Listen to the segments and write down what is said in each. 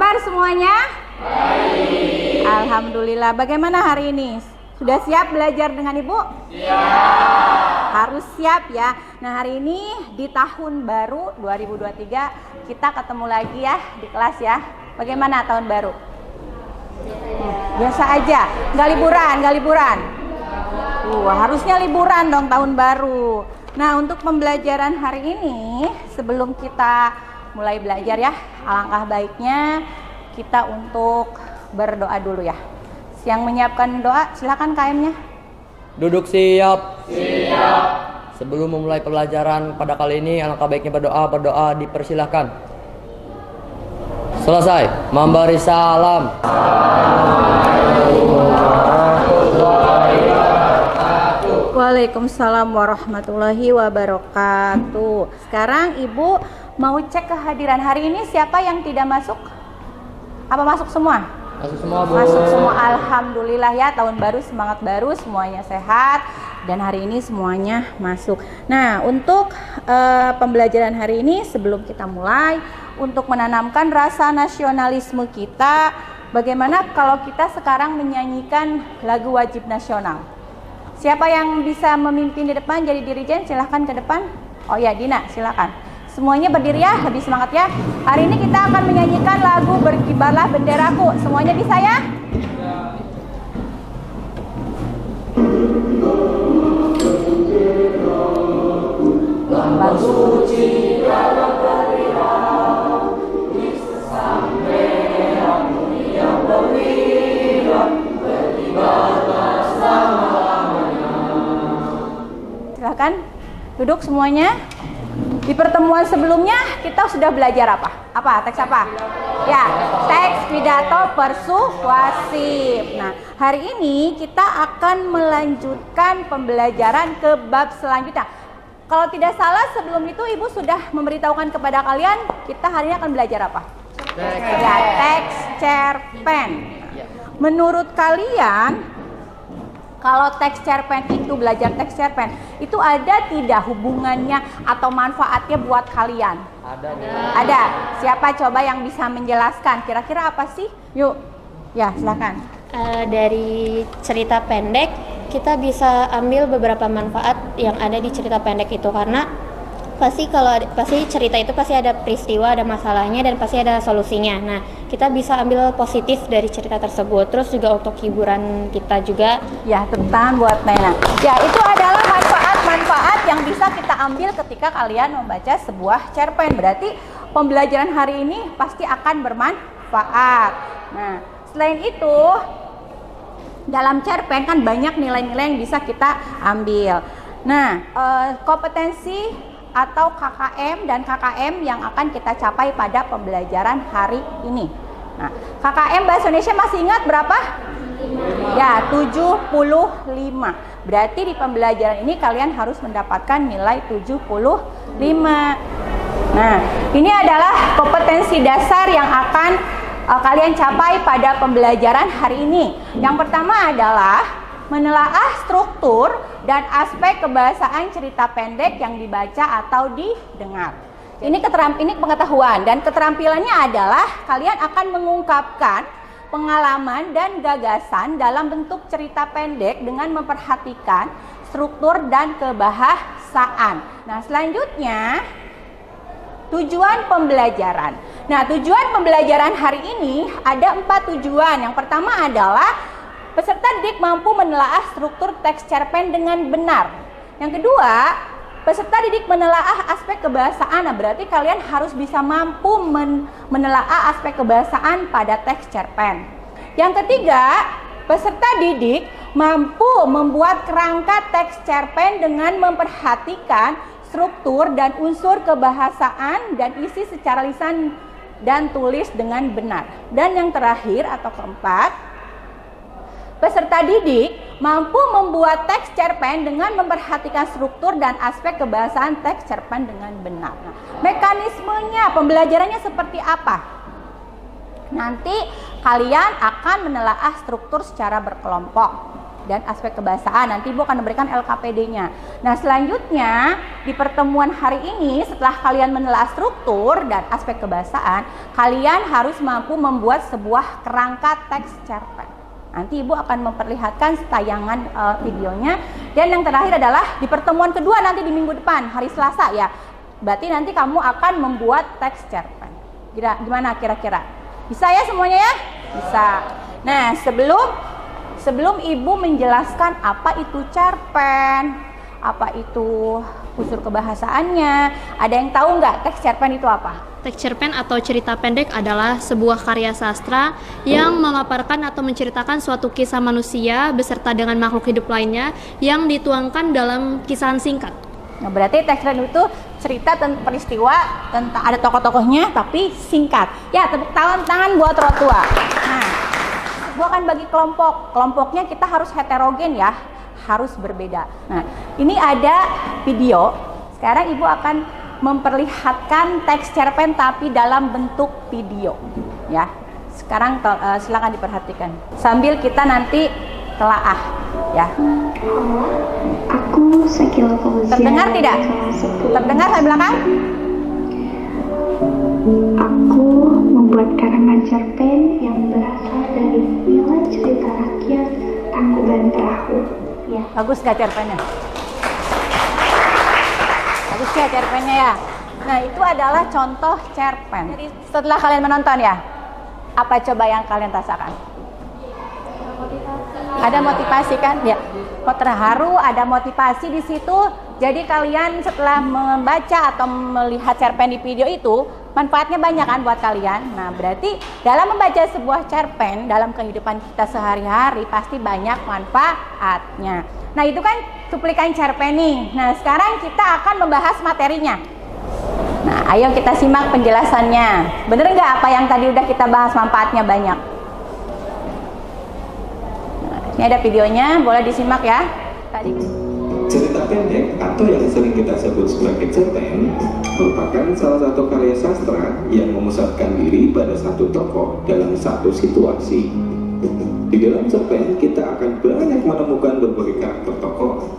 kabar semuanya? Baik. Alhamdulillah. Bagaimana hari ini? Sudah siap belajar dengan Ibu? Siap. Harus siap ya. Nah, hari ini di tahun baru 2023 kita ketemu lagi ya di kelas ya. Bagaimana tahun baru? Biasa aja. Nggak liburan. Harusnya liburan dong tahun baru. Nah, untuk pembelajaran hari ini sebelum kita mulai belajar ya, alangkah baiknya kita untuk berdoa dulu ya. Yang menyiapkan doa, silakan KM-nya. Duduk siap. Siap. Sebelum memulai pelajaran pada kali ini, alangkah baiknya berdoa dipersilahkan. Selesai. Memberi salam. Waalaikumsalam warahmatullahi wabarakatuh. Sekarang Ibu mau cek kehadiran hari ini siapa yang tidak masuk? Apa masuk semua? Masuk semua, Bu. Masuk semua, alhamdulillah ya. Tahun baru, semangat baru, semuanya sehat dan hari ini semuanya masuk. Nah, untuk pembelajaran hari ini sebelum kita mulai, untuk menanamkan rasa nasionalisme kita, bagaimana kalau kita sekarang menyanyikan lagu wajib nasional? Siapa yang bisa memimpin di depan jadi dirijen? Silahkan ke depan. Oh ya, Dina, silahkan. Semuanya berdiri ya, lebih semangat ya. Hari ini kita akan menyanyikan lagu Berkibarlah Benderaku. Semuanya bisa ya? Lambang suci dalam perwira, di sesang merah mulia perwira, berkibarlah selama-lamanya. Silakan duduk semuanya. Di pertemuan sebelumnya kita sudah belajar apa? Teks apa? Ya, teks pidato persuasif. Nah, hari ini kita akan melanjutkan pembelajaran ke bab selanjutnya. Kalau tidak salah sebelum itu Ibu sudah memberitahukan kepada kalian kita hari ini akan belajar apa? Ya, teks cerpen. Menurut kalian kalau teks cerpen itu, belajar teks cerpen itu ada tidak hubungannya atau manfaatnya buat kalian? Ada. Siapa coba yang bisa menjelaskan? Kira-kira apa sih? Yuk, ya silakan. Dari cerita pendek kita bisa ambil beberapa manfaat yang ada di cerita pendek itu, karena pasti cerita itu pasti ada peristiwa, ada masalahnya, dan pasti ada solusinya. Nah, kita bisa ambil positif dari cerita tersebut. Terus juga untuk hiburan kita juga. Ya, tentang buat Nena. Ya, itu adalah manfaat-manfaat yang bisa kita ambil ketika kalian membaca sebuah cerpen. Berarti pembelajaran hari ini pasti akan bermanfaat. Nah, selain itu dalam cerpen kan banyak nilai-nilai yang bisa kita ambil. Nah, kompetensi atau KKM dan KKM yang akan kita capai pada pembelajaran hari ini. Nah, KKM bahasa Indonesia masih ingat berapa? Ya, 75. Berarti di pembelajaran ini kalian harus mendapatkan nilai 75. Nah, ini adalah kompetensi dasar yang akan kalian capai pada pembelajaran hari ini. Yang pertama adalah menelaah struktur dan aspek kebahasaan cerita pendek yang dibaca atau didengar. Ini pengetahuan, dan keterampilannya adalah kalian akan mengungkapkan pengalaman dan gagasan dalam bentuk cerita pendek dengan memperhatikan struktur dan kebahasaan. Nah, selanjutnya tujuan pembelajaran. Nah, tujuan pembelajaran hari ini ada 4 tujuan. Yang pertama adalah peserta didik mampu menelaah struktur teks cerpen dengan benar. Yang kedua, peserta didik menelaah aspek kebahasaan. Nah, berarti kalian harus bisa mampu menelaah aspek kebahasaan pada teks cerpen. Yang ketiga, peserta didik mampu membuat kerangka teks cerpen dengan memperhatikan struktur dan unsur kebahasaan dan isi secara lisan dan tulis dengan benar. Dan yang terakhir atau keempat, peserta didik mampu membuat teks cerpen dengan memperhatikan struktur dan aspek kebahasaan teks cerpen dengan benar. Nah, mekanismenya, pembelajarannya seperti apa? Nanti kalian akan menelaah struktur secara berkelompok. dan aspek kebahasaan. Nanti Ibu akan memberikan LKPD-nya. Nah, selanjutnya di pertemuan hari ini setelah kalian menelaah struktur dan aspek kebahasaan, kalian harus mampu membuat sebuah kerangka teks cerpen. Nanti Ibu akan memperlihatkan tayangan videonya. Dan yang terakhir adalah di pertemuan kedua nanti di minggu depan, hari Selasa ya. Berarti nanti kamu akan membuat teks cerpen. Gimana kira-kira? Bisa ya semuanya ya? Bisa. Nah, sebelum Ibu menjelaskan apa itu cerpen, apa itu unsur kebahasaannya, ada yang tahu nggak teks cerpen itu apa? Teks cerpen atau cerita pendek adalah sebuah karya sastra yang memaparkan atau menceritakan suatu kisah manusia beserta dengan makhluk hidup lainnya yang dituangkan dalam kisahan singkat. Nah, berarti teks cerpen itu cerita tentang peristiwa, tentang ada tokoh-tokohnya tapi singkat. Ya, tepuk tangan buat orang tua. Nah, gua akan bagi kelompok. Kelompoknya kita harus heterogen ya, harus berbeda. Nah, ini ada video. Sekarang Ibu akan memperlihatkan teks cerpen tapi dalam bentuk video. Ya, sekarang silakan diperhatikan. Sambil kita nanti telaah, ya. Aku Sakila Fauzia. Terdengar tidak? Terdengar saya belakang? Aku membuat karangan cerpen yang berasal dari nilai cerita rakyat Tangkuban Perahu. Ya. Bagus gak cerpennya? Bagus gak cerpennya ya? Nah, itu adalah contoh cerpen. Jadi setelah kalian menonton ya, apa coba yang kalian rasakan? Ada motivasi kan? Ya. Kok terharu, ada motivasi di situ. Jadi kalian setelah membaca atau melihat cerpen di video itu, manfaatnya banyak kan buat kalian. Nah, berarti dalam membaca sebuah cerpen dalam kehidupan kita sehari-hari pasti banyak manfaatnya. Nah, itu kan cuplikan cerpen nih. Nah, sekarang kita akan membahas materinya. Nah, ayo kita simak penjelasannya. Bener nggak apa yang tadi udah kita bahas manfaatnya banyak? Ini ada videonya, boleh disimak ya. Tadi. Cerita pendek atau yang sering kita sebut sebagai cerpen merupakan salah satu karya sastra yang memusatkan diri pada satu tokoh dalam satu situasi. Di dalam cerpen kita akan banyak menemukan berbagai karakter tokoh,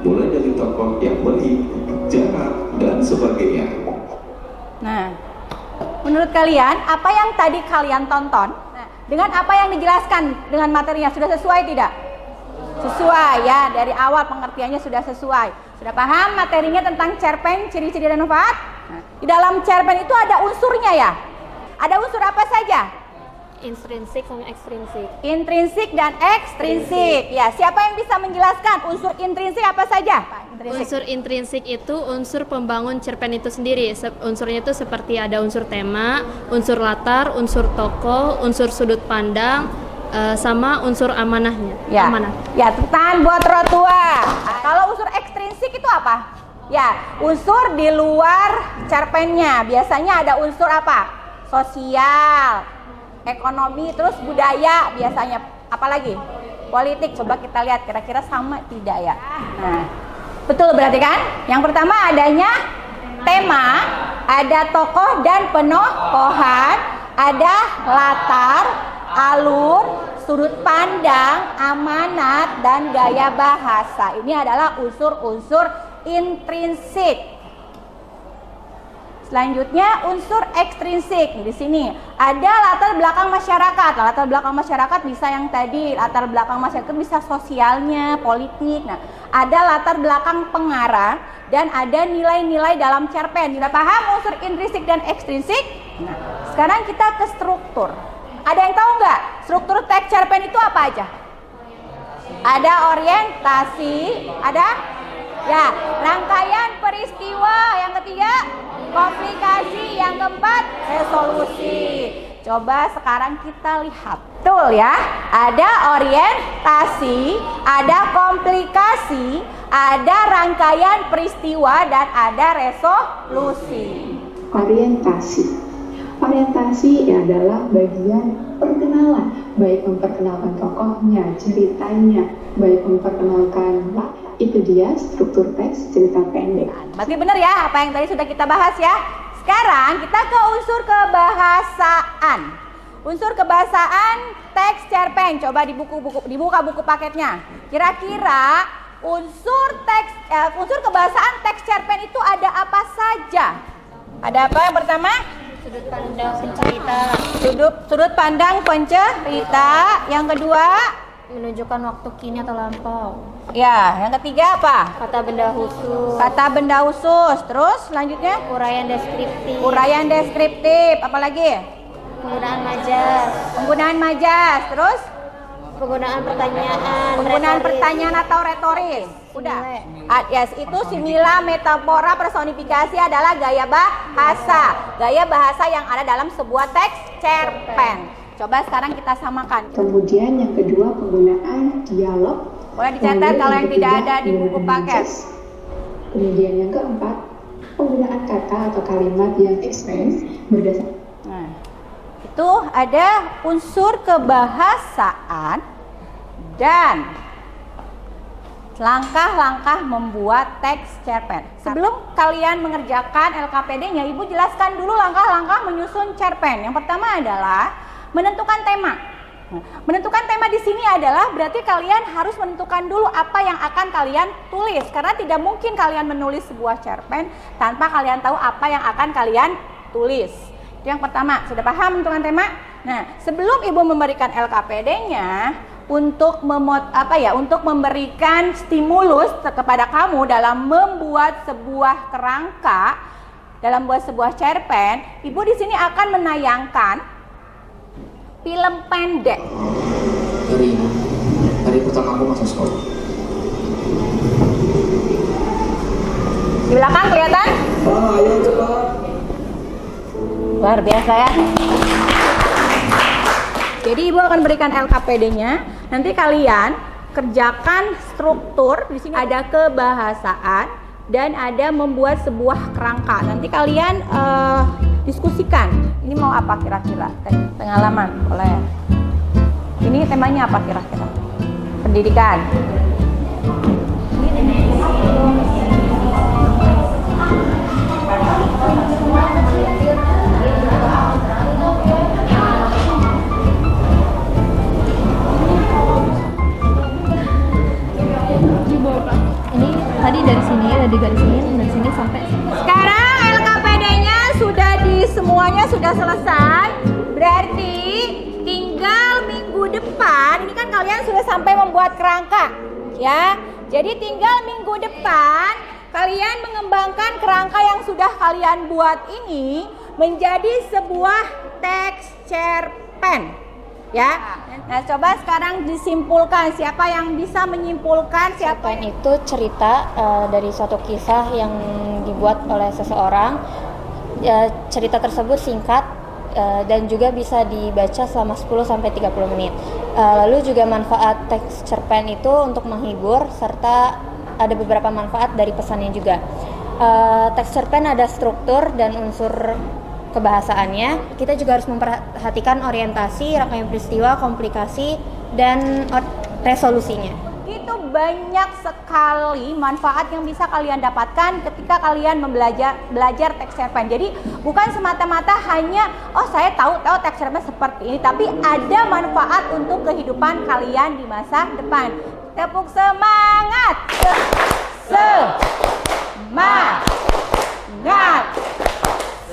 mulai dari tokoh yang baik, jahat, dan sebagainya. Nah, menurut kalian apa yang tadi kalian tonton? Dengan apa yang dijelaskan dengan materinya sudah sesuai tidak? Sesuai ya, dari awal pengertiannya sudah sesuai. Sudah paham materinya tentang cerpen, ciri-ciri dan manfaat? Nah, di dalam cerpen itu ada unsurnya ya? Ada unsur apa saja? Intrinsik sama ekstrinsik. Intrinsik dan ekstrinsik. Ya, siapa yang bisa menjelaskan unsur intrinsik apa saja? Unsur intrinsik itu unsur pembangun cerpen itu sendiri. Unsurnya itu seperti ada unsur tema, unsur latar, unsur tokoh, unsur sudut pandang, sama unsur amanahnya. Ya, amanah. Ya, tangan buat orang tua. Kalau unsur ekstrinsik itu apa? Ya, unsur di luar cerpennya. Biasanya ada unsur apa? Sosial, ekonomi, terus budaya biasanya. Apalagi? Politik. Coba kita lihat kira-kira sama tidak ya? Nah, betul berarti kan? Yang pertama adanya tema, ada tokoh dan penokohan, ada latar, alur, sudut pandang, amanat, dan gaya bahasa. Ini adalah unsur-unsur intrinsik. Selanjutnya unsur ekstrinsik. Di sini ada latar belakang masyarakat. Latar belakang masyarakat bisa yang tadi, latar belakang masyarakat bisa sosialnya, politik. Nah, ada latar belakang pengarang dan ada nilai-nilai dalam cerpen. Sudah paham unsur intrinsik dan ekstrinsik? Nah, sekarang kita ke struktur. Ada yang tahu nggak struktur teks cerpen itu apa aja? Ada orientasi, ada ya rangkaian peristiwa, yang ketiga komplikasi, yang keempat resolusi. Coba sekarang kita lihat. Betul ya, ada orientasi, ada komplikasi, ada rangkaian peristiwa, dan ada resolusi. Orientasi. Orientasi adalah bagian perkenalan, baik memperkenalkan tokohnya, ceritanya, baik memperkenalkan itu dia struktur teks cerita pendek. Berarti benar ya apa yang tadi sudah kita bahas ya. Sekarang kita ke unsur kebahasaan. Unsur kebahasaan teks cerpen. Coba dibuka buku paketnya. Kira-kira unsur kebahasaan teks cerpen itu ada apa saja? Ada apa yang pertama? Sudut pandang pencerita, Sudut pandang pencerita. Yang kedua? menunjukkan waktu kini atau lampau. Ya, yang ketiga apa? Kata benda khusus. Kata benda khusus. Terus selanjutnya? Uraian deskriptif. Uraian deskriptif. Apalagi? Penggunaan majas. Penggunaan majas. Terus? Penggunaan pertanyaan. Penggunaan retoris. pertanyaan atau retoris. Udah. Simile. Yes, itu simila, metafora, personifikasi adalah gaya bahasa. Gaya bahasa yang ada dalam sebuah teks cerpen. Coba sekarang kita samakan. Kemudian yang kedua penggunaan dialog. Boleh dicatat Lalu kalau yang ketiga, tidak ada di buku penggunaan paket. majas. Kemudian yang keempat penggunaan kata atau kalimat yang ekstens berdasarkan. Nah, itu ada unsur kebahasaan dan langkah-langkah membuat teks cerpen. Sebelum kalian mengerjakan LKPD-nya, Ibu jelaskan dulu langkah-langkah menyusun cerpen. Yang pertama adalah menentukan tema. Nah, menentukan tema di sini adalah berarti kalian harus menentukan dulu apa yang akan kalian tulis, karena tidak mungkin kalian menulis sebuah cerpen tanpa kalian tahu apa yang akan kalian tulis. Itu yang pertama. Sudah paham menentukan tema? Nah, sebelum Ibu memberikan LKPD-nya untuk untuk memberikan stimulus kepada kamu dalam membuat sebuah kerangka, dalam membuat sebuah cerpen, Ibu di sini akan menayangkan film pendek. Hari pertama aku masuk sekolah. Di belakang kelihatan? Ayo cepat. Luar biasa ya. Jadi Ibu akan berikan LKPD-nya. Nanti kalian kerjakan struktur. Di sini ada kebahasaan dan ada membuat sebuah kerangka. Nanti kalian diskusikan. Ini mau apa kira-kira? Pengalaman, boleh. Ini temanya apa kira-kira? Pendidikan. Ini tadi dari sini ada digarisin dari sini sampai sini. Sekarang LKPD-nya semuanya sudah selesai. Berarti tinggal minggu depan. Ini kan kalian sudah sampai membuat kerangka, ya. Jadi tinggal minggu depan kalian mengembangkan kerangka yang sudah kalian buat ini menjadi sebuah teks cerpen, ya. Nah, coba sekarang disimpulkan. Siapa yang bisa menyimpulkan? Cerpen itu cerita dari suatu kisah yang dibuat oleh seseorang. Cerita tersebut singkat dan juga bisa dibaca selama 10-30 menit. Lalu juga manfaat teks cerpen itu untuk menghibur, serta ada beberapa manfaat dari pesannya juga. Teks cerpen ada struktur dan unsur kebahasaannya. Kita juga harus memperhatikan orientasi, rangkaian peristiwa, komplikasi, dan resolusinya. Itu banyak sekali manfaat yang bisa kalian dapatkan ketika kalian belajar teks cerpen. Jadi bukan semata-mata hanya saya tahu teks cerpen seperti ini, tapi ada manfaat untuk kehidupan kalian di masa depan. Tepuk semangat. Semangat.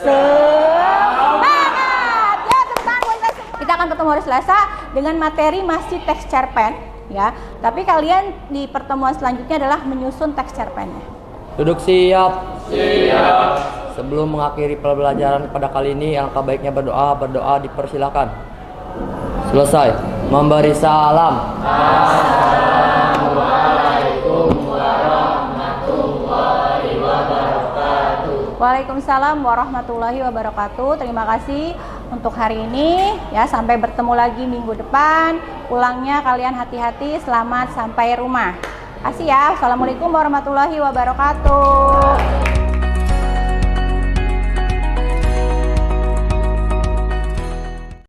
Semangat. Ya, teman-teman, kita akan ketemu hari Selasa dengan materi masih teks cerpen. Ya, tapi kalian di pertemuan selanjutnya adalah menyusun teks cerpennya. Duduk siap. Siap. Sebelum mengakhiri pembelajaran pada kali ini, alangkah baiknya berdoa dipersilakan. Selesai. Memberi salam. Assalamualaikum warahmatullahi wabarakatuh. Waalaikumsalam warahmatullahi wabarakatuh. Terima kasih untuk hari ini ya, sampai bertemu lagi minggu depan. Pulangnya kalian hati-hati, selamat sampai rumah. Kasih ya. Assalamualaikum warahmatullahi wabarakatuh.